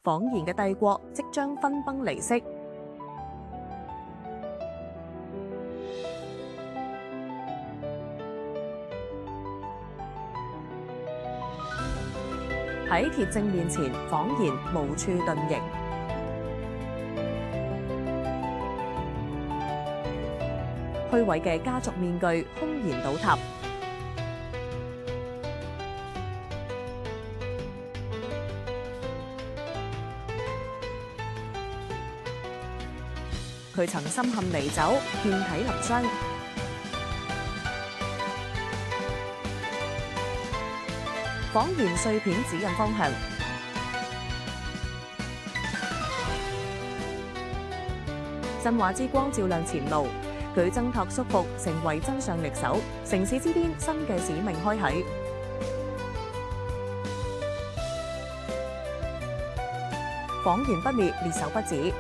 謊言嘅帝國即將分崩離析。喺鐵證面前，謊言無處遁形。虛偽嘅家族面具轟然倒塌。佢曾深陷泥沼，遍體鱗傷。謊言碎片指引方向。神話之光照亮前路，佢掙脫束縛，成為真相力手。城市之巔，新嘅使命開啟。謊言不滅，烈手不止。